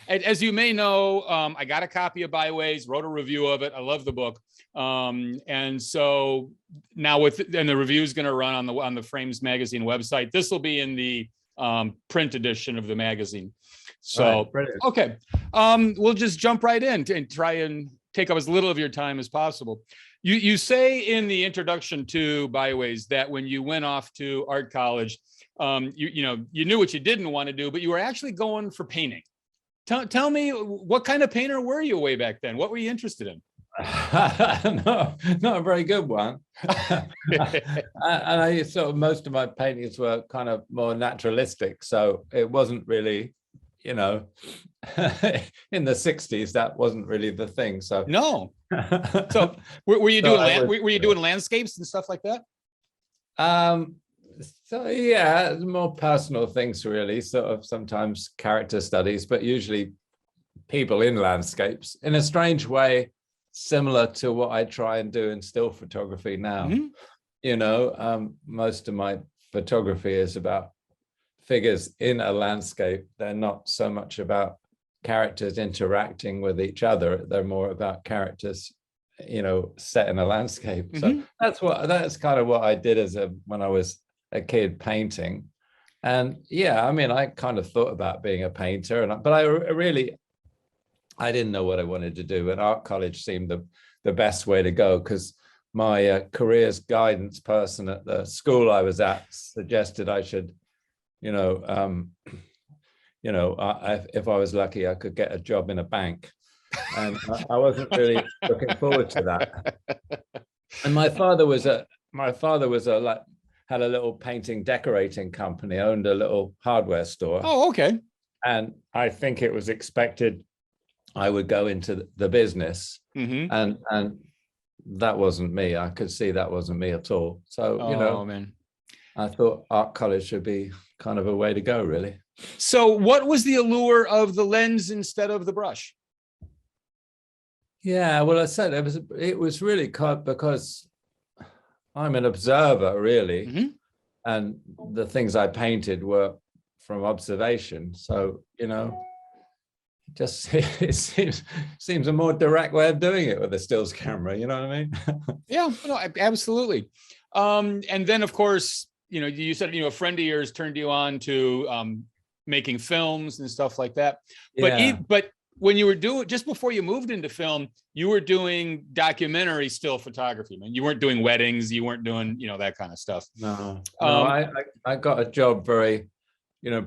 As you may know, I got a copy of Byways, wrote a review of it. I love the book. And so now and the review is going to run on the Frames Magazine website. This will be in the print edition of the magazine. So, right, okay. We'll just jump right in and try and take up as little of your time as possible. You say in the introduction to Byways that when you went off to art college, you knew what you didn't want to do, but you were actually going for painting. Tell me, what kind of painter were you way back then? What were you interested in? No, not a very good one. And I sort of, most of my paintings were kind of more naturalistic, so it wasn't really, in the 60s, that wasn't really the thing. So no. So were you doing landscapes and stuff like that? So yeah, more personal things, really, sort of sometimes character studies, but usually people in landscapes, in a strange way, similar to what I try and do in still photography now. Mm-hmm. Most of my photography is about figures in a landscape. They're not so much about characters interacting with each other. They're more about characters, set in a landscape. Mm-hmm. So that's kind of what I did when I was a kid painting. And yeah, I mean, I kind of thought about being a painter, but I didn't know what I wanted to do. And art college seemed the best way to go, because my careers guidance person at the school I was at suggested I should, if I was lucky, I could get a job in a bank. And I wasn't really looking forward to that. And my father had a little painting decorating company, owned a little hardware store. Oh, okay. And I think it was expected I would go into the business. Mm-hmm. And that wasn't me. I could see that wasn't me at all. So, man. I thought art college should be kind of a way to go, really. So what was the allure of the lens instead of the brush? Yeah, well, I said it was really because I'm an observer, really. Mm-hmm. And the things I painted were from observation. So, it seems a more direct way of doing it with a stills camera. You know what I mean? Yeah, no, absolutely. And then, of course, you said, a friend of yours turned you on to making films and stuff like that. Yeah. But when you were just before you moved into film, you were doing documentary still photography, man. You weren't doing weddings. You weren't doing, that kind of stuff. No, I got a job very,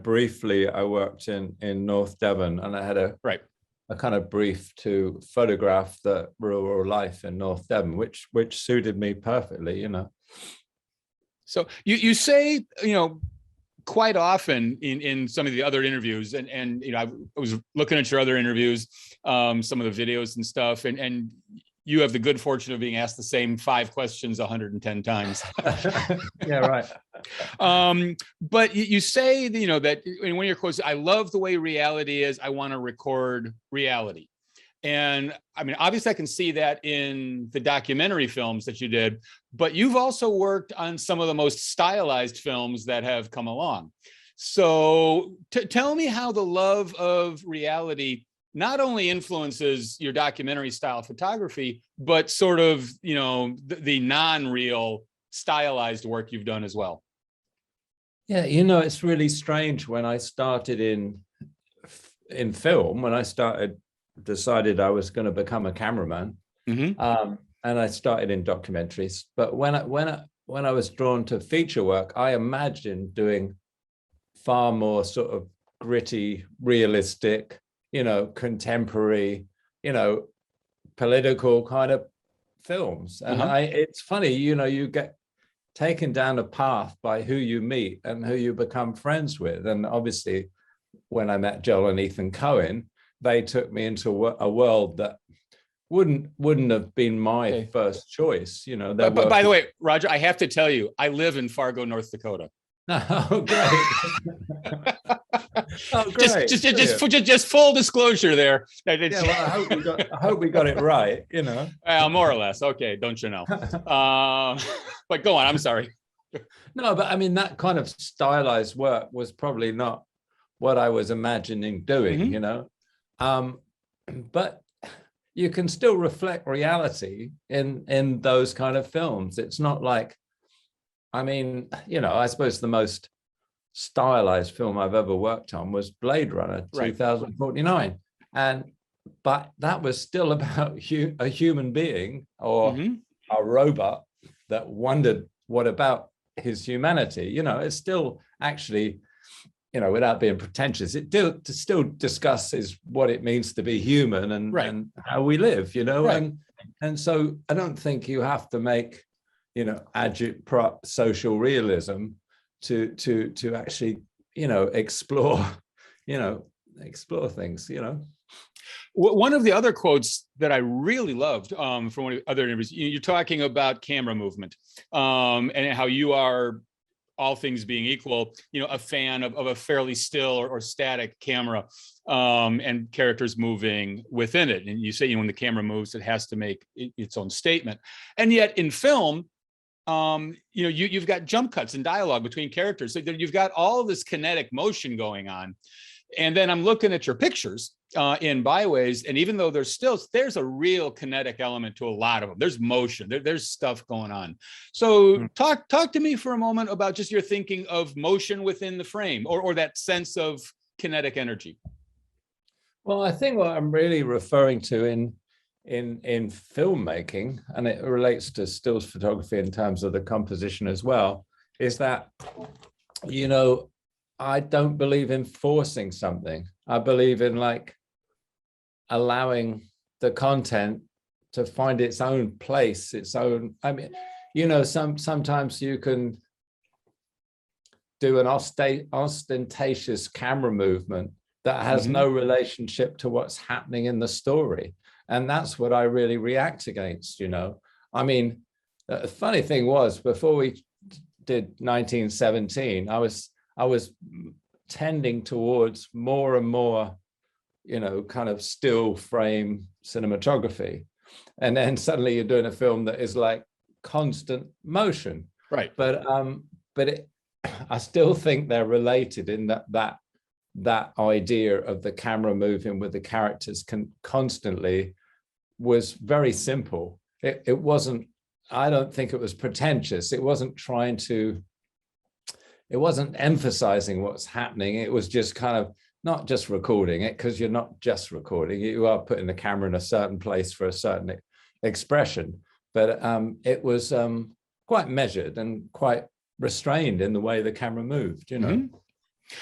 briefly. I worked in North Devon, and I had a kind of brief to photograph the rural life in North Devon, which suited me perfectly, So you say, quite often in some of the other interviews, and I was looking at your other interviews, some of the videos and stuff, and you have the good fortune of being asked the same 5 questions 110 times. Yeah, right. But you say, that in one of your quotes, I love the way reality is. I want to record reality. And I mean, obviously I can see that in the documentary films that you did, but you've also worked on some of the most stylized films that have come along. So tell me how the love of reality not only influences your documentary style photography, but sort of, the non-real stylized work you've done as well. Yeah, it's really strange. When I started in film, when I decided I was going to become a cameraman, mm-hmm. And I started in documentaries. But when I was drawn to feature work, I imagined doing far more sort of gritty, realistic, contemporary, political kind of films. And uh-huh. It's funny, you get taken down a path by who you meet and who you become friends with. And obviously, when I met Joel and Ethan Coen, they took me into a world that wouldn't have been my first choice. But by the way, Roger, I have to tell you, I live in Fargo, North Dakota. Oh, great. Oh, great. Just full disclosure there. Yeah, well, I hope we got it right, Well, more or less. Okay, don't you know? But go on, I'm sorry. No, but I mean, that kind of stylized work was probably not what I was imagining doing, mm-hmm. But you can still reflect reality in those kind of films. It's not like, I mean, you know, I suppose the most stylized film I've ever worked on was Blade Runner 2049. But that was still about a human being or a robot that wondered what about his humanity. You know, it's still actually, you know, without being pretentious, it still discusses what it means to be human and how we live, you know. And so I don't think you have to make, you know, agitprop social realism to actually, you know, explore things, you know. One of the other quotes that I really loved from one of the other interviews, you're talking about camera movement and how you are, all things being equal, you know, a fan of a fairly still or static camera and characters moving within it. And you say, you know, when the camera moves, it has to make its own statement. And yet in film, you know, you've got jump cuts and dialogue between characters. So you've got all this kinetic motion going on. And then I'm looking at your pictures in Byways, and even though there's a real kinetic element to a lot of them. There's motion, there's stuff going on. So talk to me for a moment about just your thinking of motion within the frame, or that sense of kinetic energy. Well, I think what I'm really referring to in filmmaking, and it relates to stills photography in terms of the composition as well, is that, you know, I don't believe in forcing something. I believe in like allowing the content to find its own place, its own. I mean, you know, sometimes you can do an ostentatious camera movement that has no relationship to what's happening in the story. And that's what I really react against, you know. I mean, the funny thing was, before we did 1917, I was tending towards more and more, you know, kind of still frame cinematography. And then suddenly you're doing a film that is like constant motion. Right. But I still think they're related in that idea of the camera moving with the characters constantly was very simple. It wasn't, I don't think it was pretentious. It wasn't emphasizing what's happening. It was just kind of not just recording it, because you're not just recording. You are putting the camera in a certain place for a certain expression. But it was quite measured and quite restrained in the way the camera moved, you know.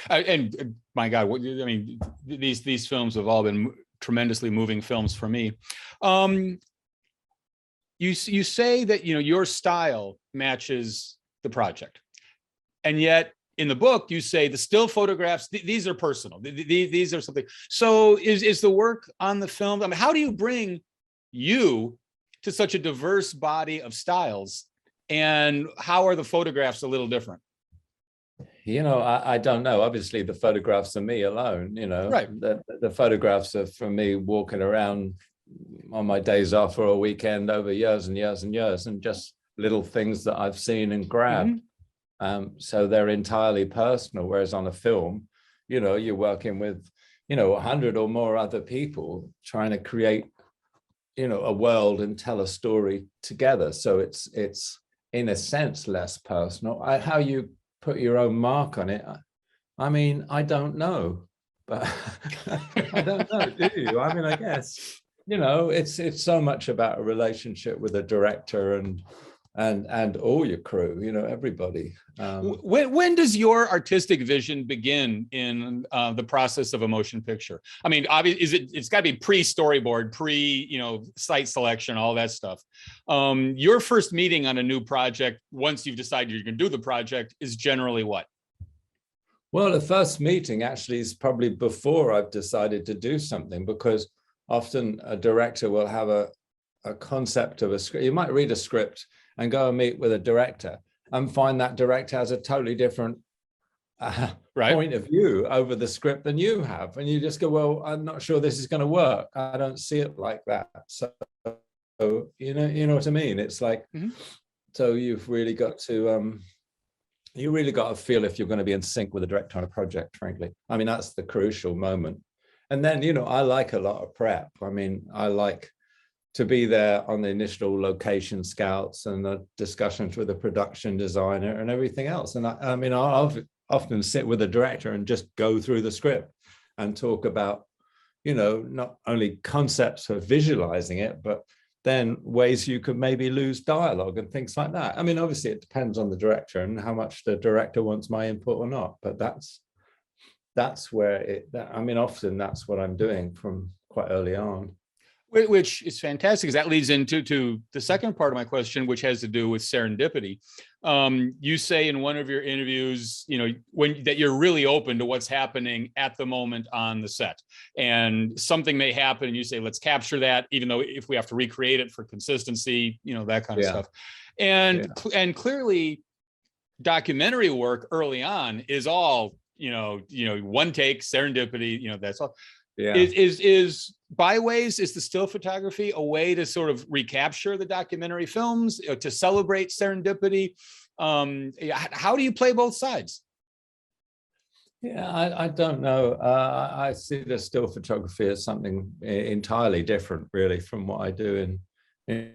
And my God, I mean, these films have all been tremendously moving films for me. You say that, you know, your style matches the project, and yet in the book you say the still photographs, these are personal. These are something. So is the work on the film? I mean, how do you bring you to such a diverse body of styles, and how are the photographs a little different? You know, I don't know. Obviously, the photographs are me alone, you know. Right. The photographs are from me walking around on my days off for a weekend over years and years and years, and just little things that I've seen and grabbed. So they're entirely personal. Whereas on a film, you know, you're working with, you know, 100 or more other people trying to create, you know, a world and tell a story together. So it's in a sense less personal. How you put your own mark on it, I mean, I don't know, but I don't know, do you? I mean, I guess, you know, it's so much about a relationship with a director and all your crew, you know, everybody. When does your artistic vision begin in the process of a motion picture? I mean, obviously, it's got to be pre-storyboard, you know, site selection, all that stuff. Your first meeting on a new project, once you've decided you're going to do the project, is generally what? Well, the first meeting actually is probably before I've decided to do something, because often a director will have a concept of a script. You might read a script and go and meet with a director and find that director has a totally different point of view over the script than you have. And you just go, well, I'm not sure this is going to work. I don't see it like that. So, you know what I mean? It's like, so you've really got to, feel if you're going to be in sync with the director on a project, frankly. I mean, that's the crucial moment. And then, I like a lot of prep. I mean, I like to be there on the initial location scouts and the discussions with the production designer and everything else. And I mean, I'll often sit with the director and just go through the script and talk about, not only concepts for visualizing it, but then ways you could maybe lose dialogue and things like that. I mean, obviously it depends on the director and how much the director wants my input or not, but that's where I mean, often that's what I'm doing from quite early on. Which is fantastic, because that leads into the second part of my question, which has to do with serendipity. You say in one of your interviews, that you're really open to what's happening at the moment on the set, and something may happen and you say, let's capture that, even though if we have to recreate it for consistency, that kind of stuff. And clearly documentary work early on is all, one take, serendipity, that's all. Yeah. Is Byways, is the still photography a way to sort of recapture the documentary films, to celebrate serendipity? How do you play both sides? Yeah, I don't know. I see the still photography as something entirely different, really, from what I do in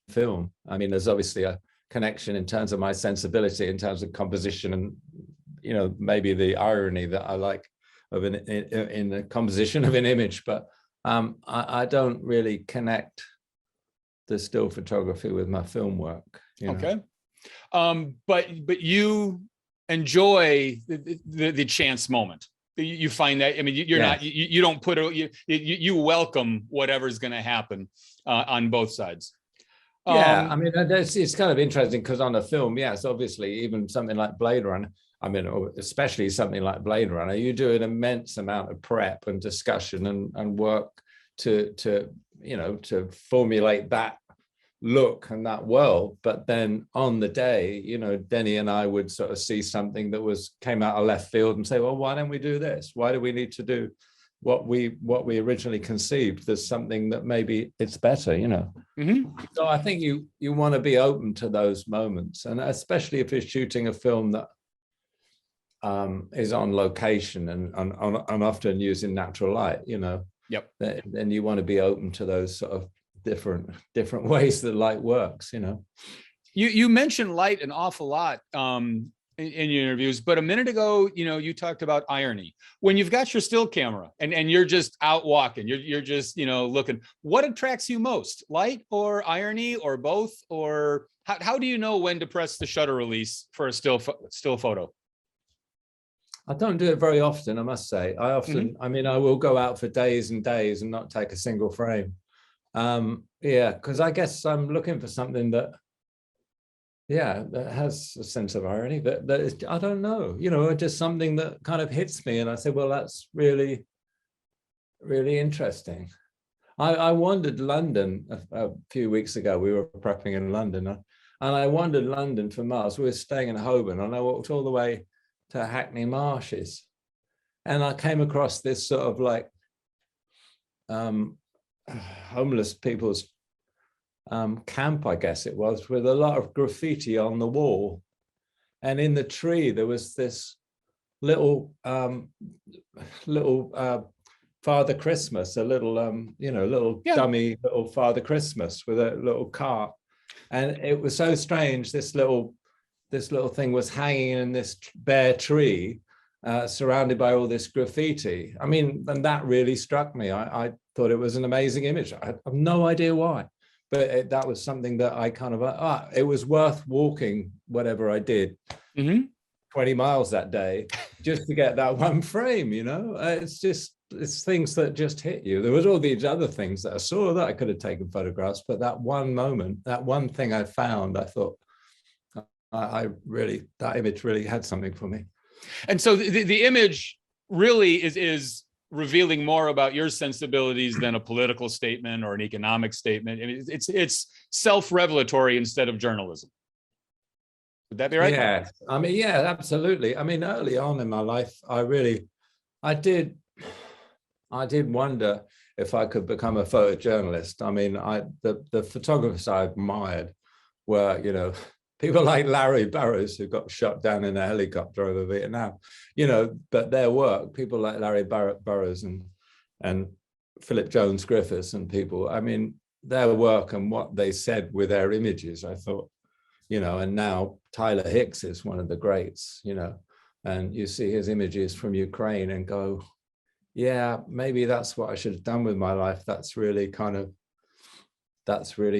film. I mean, there's obviously a connection in terms of my sensibility, in terms of composition, and maybe the irony that I like in the composition of an image, but I don't really connect the still photography with my film work. Okay. But you enjoy the chance moment. You find that, I mean, you're not, you don't put it, you welcome whatever's going to happen on both sides. I mean, it's kind of interesting because on a film, yes, obviously, even something like Blade Runner, I mean, especially something like Blade Runner, you do an immense amount of prep and discussion and work to formulate that look and that world. But then on the day, Denny and I would sort of see something that came out of left field and say, well, why don't we do this? Why do we need to do what we originally conceived? There's something that maybe it's better, Mm-hmm. So I think you want to be open to those moments, and especially if you're shooting a film that is on location and often using natural light, Yep. Then you want to be open to those sort of different ways that light works. You mentioned light an awful lot in your interviews, but a minute ago, you talked about irony. When you've got your still camera and you're just out walking, you're just looking, what attracts you most, light or irony or both? Or how do you know when to press the shutter release for a still photo? I don't do it very often, I must say. I often, I mean, I will go out for days and days and not take a single frame. Because I guess I'm looking for something that has a sense of irony, that is, I don't know, just something that kind of hits me. And I say, well, that's really, really interesting. I wandered London a few weeks ago. We were prepping in London, and I wandered London for miles. We were staying in Holborn, and I walked all the way to Hackney Marshes, and I came across this sort of like homeless people's camp, I guess it was, with a lot of graffiti on the wall, and in the tree there was this little Father Christmas, a little dummy little Father Christmas with a little cart, and it was so strange. This little thing was hanging in this bare tree, surrounded by all this graffiti. I mean, and that really struck me. I thought it was an amazing image. I have no idea why, but that was something that I kind of, it was worth walking whatever I did, 20 miles that day, just to get that one frame, it's things that just hit you. There was all these other things that I saw that I could have taken photographs, but that one moment, that one thing I found, I thought, that image really had something for me. And so the image really is revealing more about your sensibilities than a political statement or an economic statement. I mean, it's self-revelatory instead of journalism. Would that be right? Yeah, I mean, yeah, absolutely. I mean, early on in my life, I did wonder if I could become a photojournalist. I mean, the photographers I admired were, people like Larry Burroughs, who got shot down in a helicopter over Vietnam, but their work, people like Larry Burroughs and Philip Jones Griffiths and people, I mean, their work and what they said with their images, I thought, and now Tyler Hicks is one of the greats, and you see his images from Ukraine and go, yeah, maybe that's what I should have done with my life. That's really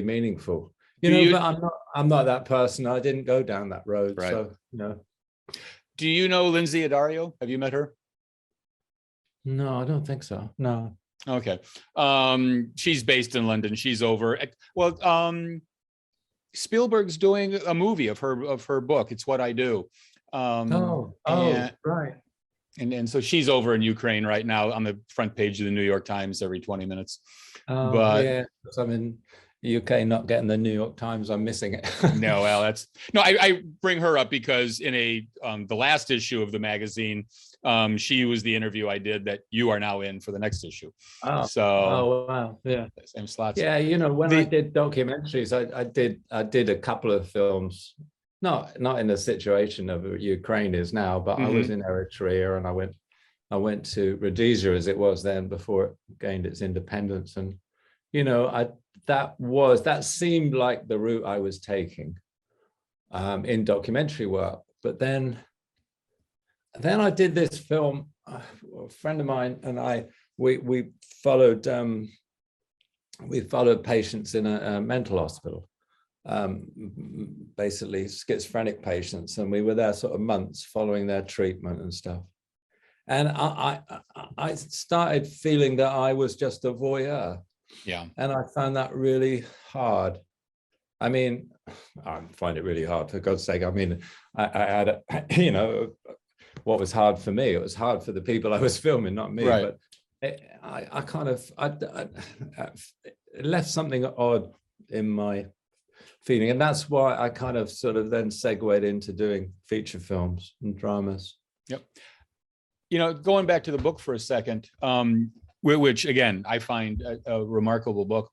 meaningful. But I'm not that person. I didn't go down that road. Right. So, Do you know Lindsay Addario? Have you met her? No, I don't think so. No. Okay. She's based in London. She's over. Spielberg's doing a movie of her book. It's What I Do. Right. And so she's over in Ukraine right now on the front page of the New York Times every 20 minutes. Yeah, I'm in UK, not getting the New York Times. I'm missing it. No, well, I bring her up because in the last issue of the magazine, she was the interview I did that you are now in for the next issue. Oh wow, yeah, same slots. Yeah, when I did documentaries, I did a couple of films. Not in the situation of Ukraine is now, but I was in Eritrea, and I went to Rhodesia as it was then before it gained its independence, and that seemed like the route I was taking in documentary work. But then I did this film. A friend of mine and we followed patients in a mental hospital. Basically schizophrenic patients, and we were there sort of months following their treatment and stuff. And I started feeling that I was just a voyeur. Yeah. And I found that really hard. I mean, I find it really hard, for God's sake. I mean, I had what was hard for me, it was hard for the people I was filming, not me. Right. But it left something odd in my feeling, and that's why I kind of sort of then segued into doing feature films and dramas. Yep. Going back to the book for a second, which again I find a remarkable book.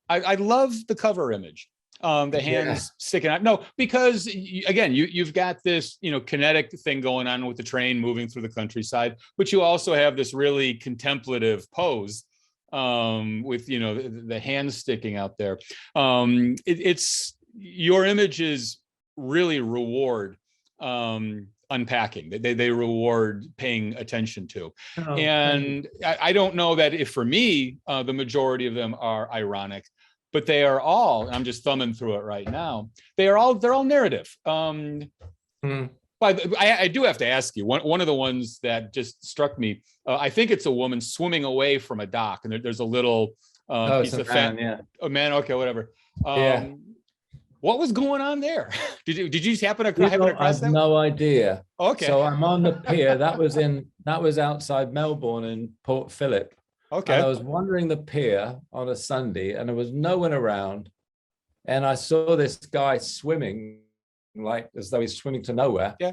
I love the cover image, the hands sticking out. No, because again, you've got this kinetic thing going on with the train moving through the countryside, but you also have this really contemplative pose with the hands sticking out there. It's your images really reward unpacking. They reward paying attention to. And I don't know that if for me the majority of them are ironic, but they are all, and I'm just thumbing through it right now, they're all narrative. But I do have to ask you, one of the ones that just struck me, I think it's a woman swimming away from a dock, and there's a little piece of fat. A man, okay, whatever. What was going on there? Did you happen to happen across that? I have no idea. Okay. So I'm on the pier. That was outside Melbourne in Port Phillip. Okay. And I was wandering the pier on a Sunday, and there was no one around, and I saw this guy swimming, like as though he's swimming to nowhere. Yeah.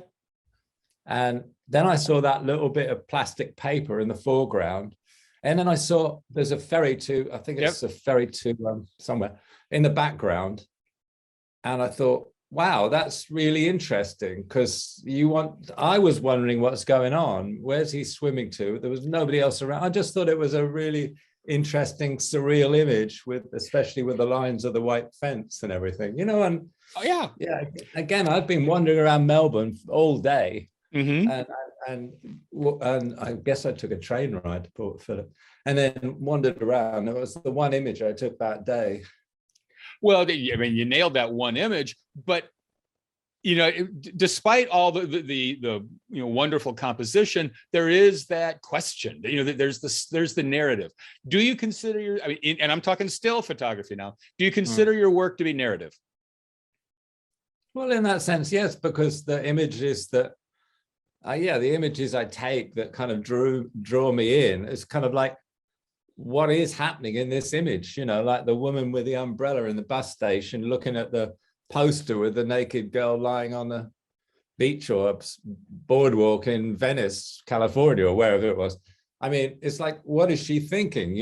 And then I saw that little bit of plastic paper in the foreground. And then I saw there's a ferry to, I think it's a ferry to somewhere in the background. And I thought, wow, that's really interesting, because I was wondering what's going on. Where's he swimming to? There was nobody else around. I just thought it was a really interesting, surreal image, especially with the lines of the white fence and everything, and yeah. Again, I've been wandering around Melbourne all day, and I guess I took a train ride to Port Phillip, and then wandered around. It was the one image I took that day. Well, I mean, you nailed that one image, but despite all the wonderful composition, there is that question. There's the narrative. Do you consider and I'm talking still photography now. Do you consider your work to be narrative? Well, in that sense, yes, because the images that, the images I take that kind of draw me in is kind of like, what is happening in this image? Like the woman with the umbrella in the bus station looking at the poster with the naked girl lying on the beach or boardwalk in Venice, California, or wherever it was. I mean, it's like, what is she thinking?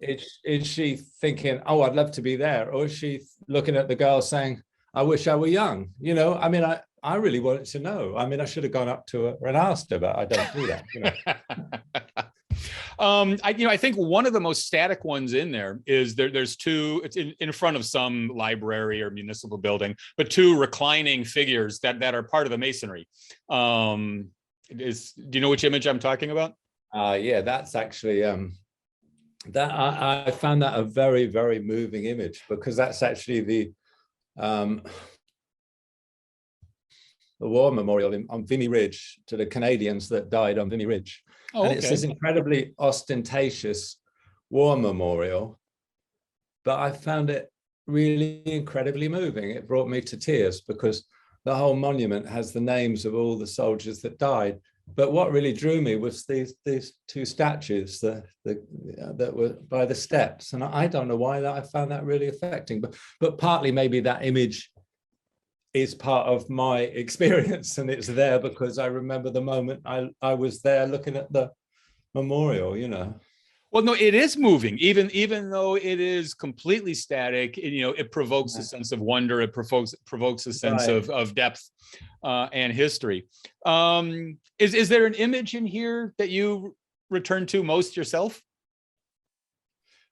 Is she thinking, oh, I'd love to be there? Or is she looking at the girl saying, I wish I were young. I mean, I really wanted to know. I mean, I should have gone up to her and asked her, but I don't do that. I think one of the most static ones in there is there's two, it's in front of some library or municipal building, but two reclining figures that are part of the masonry. Do you know which image I'm talking about? Yeah, that's actually that I found that a very, very moving image, because that's actually the war memorial on Vimy Ridge to the Canadians that died on Vimy Ridge. Oh, and it's this incredibly ostentatious war memorial, but I found it really incredibly moving. It brought me to tears, because the whole monument has the names of all the soldiers that died. But what really drew me was these two statues that were by the steps, and I don't know why I found that really affecting, but partly maybe that image is part of my experience, and it's there because I remember the moment I was there looking at the memorial. Well, no, it is moving, even though it is completely static. It provokes a sense of wonder. It provokes a sense of depth and history. Is there an image in here that you return to most yourself?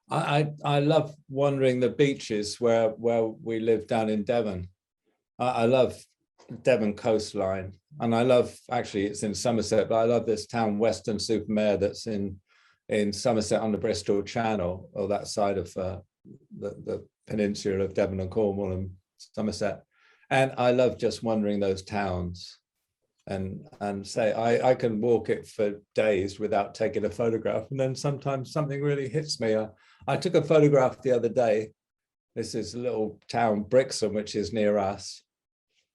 I love wandering the beaches where we live down in Devon. I love Devon coastline, and I love, actually it's in Somerset, but I love this town Weston-super-Mare that's in Somerset on the Bristol Channel, or that side of the peninsula of Devon and Cornwall and Somerset. And I love just wandering those towns, and say I can walk it for days without taking a photograph, and then sometimes something really hits me. I took a photograph the other day. This is a little town, Brixham, which is near us,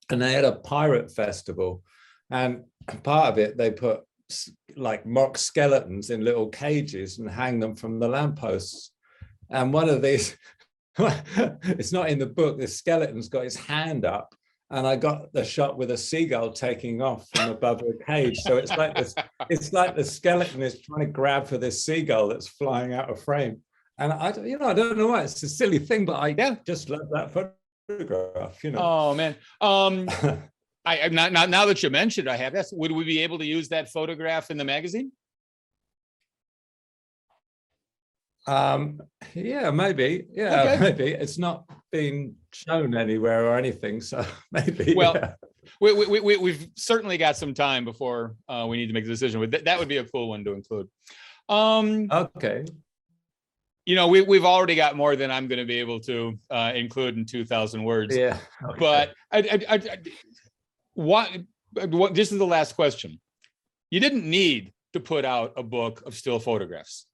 and they had a pirate festival, and part of it they put like mock skeletons in little cages and hang them from the lampposts. And one of these, it's not in the book, the skeleton's got his hand up, and I got the shot with a seagull taking off from above the cage. So it's like the skeleton is trying to grab for this seagull that's flying out of frame. And I don't know why, it's a silly thing, but I just love that photograph. Oh man. I not now that you mentioned, I have that. Would we be able to use that photograph in the magazine? Yeah, maybe. Yeah, okay. Maybe it's not been shown anywhere or anything, so maybe. Well, yeah. We've certainly got some time before we need to make a decision. That would be a cool one to include. Okay. We've already got more than I'm going to be able to include in 2,000 words. Yeah. Okay. But what? This is the last question. You didn't need to put out a book of still photographs.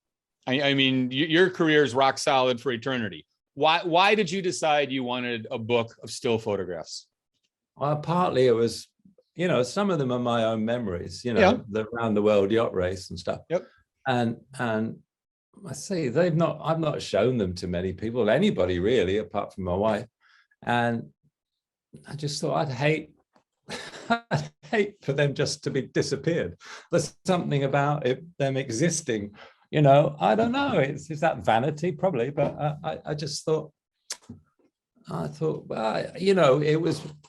I mean, your career is rock solid for eternity. Why did you decide you wanted a book of still photographs? Well, partly it was, some of them are my own memories. The round the world yacht race and stuff. Yep. And I say I've not shown them to many people, anybody really, apart from my wife. And I just thought I'd hate for them just to be disappeared. There's something about them existing, I don't know. Is that vanity? Probably, but I just thought, well,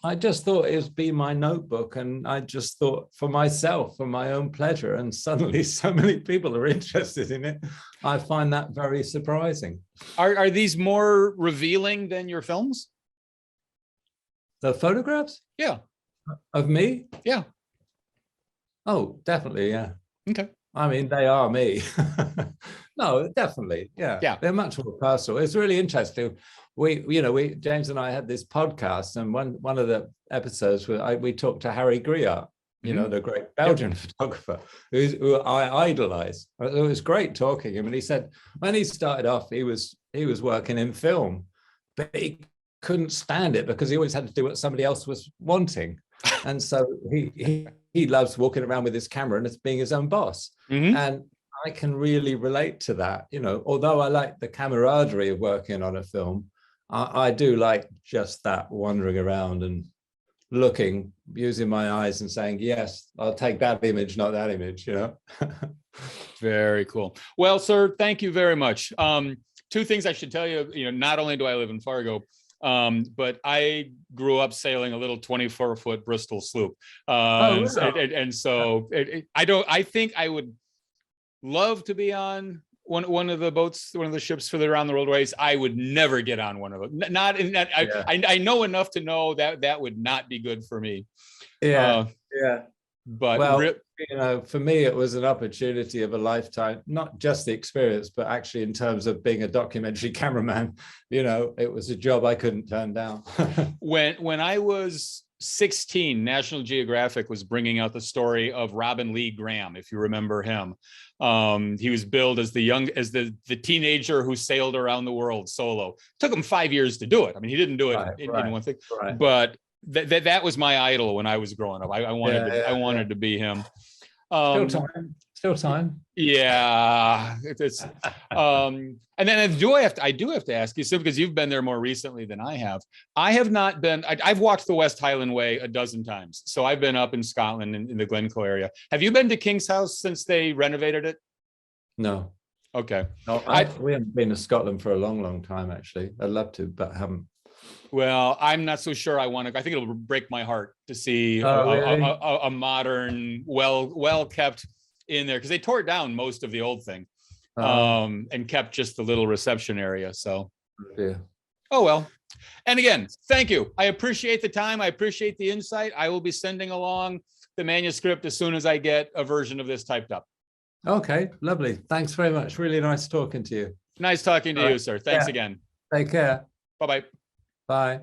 I just thought it would be my notebook, and I just thought for myself, for my own pleasure, and suddenly so many people are interested in it. I find that very surprising. Are these more revealing than your films? The photographs? Yeah. Of me? Yeah. Oh, definitely, yeah. Okay. I mean, they are me. No, definitely, yeah. Yeah. They're much more personal. It's really interesting. We James and I had this podcast, and one of the episodes where we talked to Harry Griart, the great Belgian photographer who I idolize. It was great talking to him, and he said when he started off, he was working in film, but he couldn't stand it because he always had to do what somebody else was wanting, and so he loves walking around with his camera and it's being his own boss. Mm-hmm. And I can really relate to that. Although I like the camaraderie of working on a film, I do like just that wandering around and looking, using my eyes and saying, yes, I'll take that image, not that image, Very cool. Well, sir, thank you very much. Two things I should tell you, not only do I live in Fargo, But I grew up sailing a little 24-foot Bristol sloop. Oh, wow. And so I think I would love to be on one of the boats, one of the ships for the around the world race. I would never get on one of them. Not in that. I know enough to know that that would not be good for me. Yeah. Yeah. But well, for me, it was an opportunity of a lifetime, not just the experience, but actually in terms of being a documentary cameraman, it was a job I couldn't turn down. When I was 16, National Geographic was bringing out the story of Robin Lee Graham, if you remember him. He was billed as the teenager who sailed around the world solo. Took him 5 years to do it. I mean, he didn't do it in one thing, but that was my idol when I was growing up. I wanted to be him. Still time. Yeah, it's and then I do have to ask you, so because you've been there more recently than I have. I have not been. I've walked the West Highland Way a dozen times, so I've been up in Scotland in the Glencoe area. Have you been to King's House since they renovated it? No. Okay. No, we haven't been to Scotland for a long time, actually. I'd love to, but haven't. Well, I'm not so sure I want to. I think it'll break my heart to see really? a modern, well kept in there, because they tore down most of the old thing, and kept just the little reception area. So, yeah. Oh well. And again, thank you. I appreciate the time. I appreciate the insight. I will be sending along the manuscript as soon as I get a version of this typed up. Okay, lovely. Thanks very much. Really nice talking to you. Nice talking to you, sir. Thanks again. Take care. Bye-bye. Bye.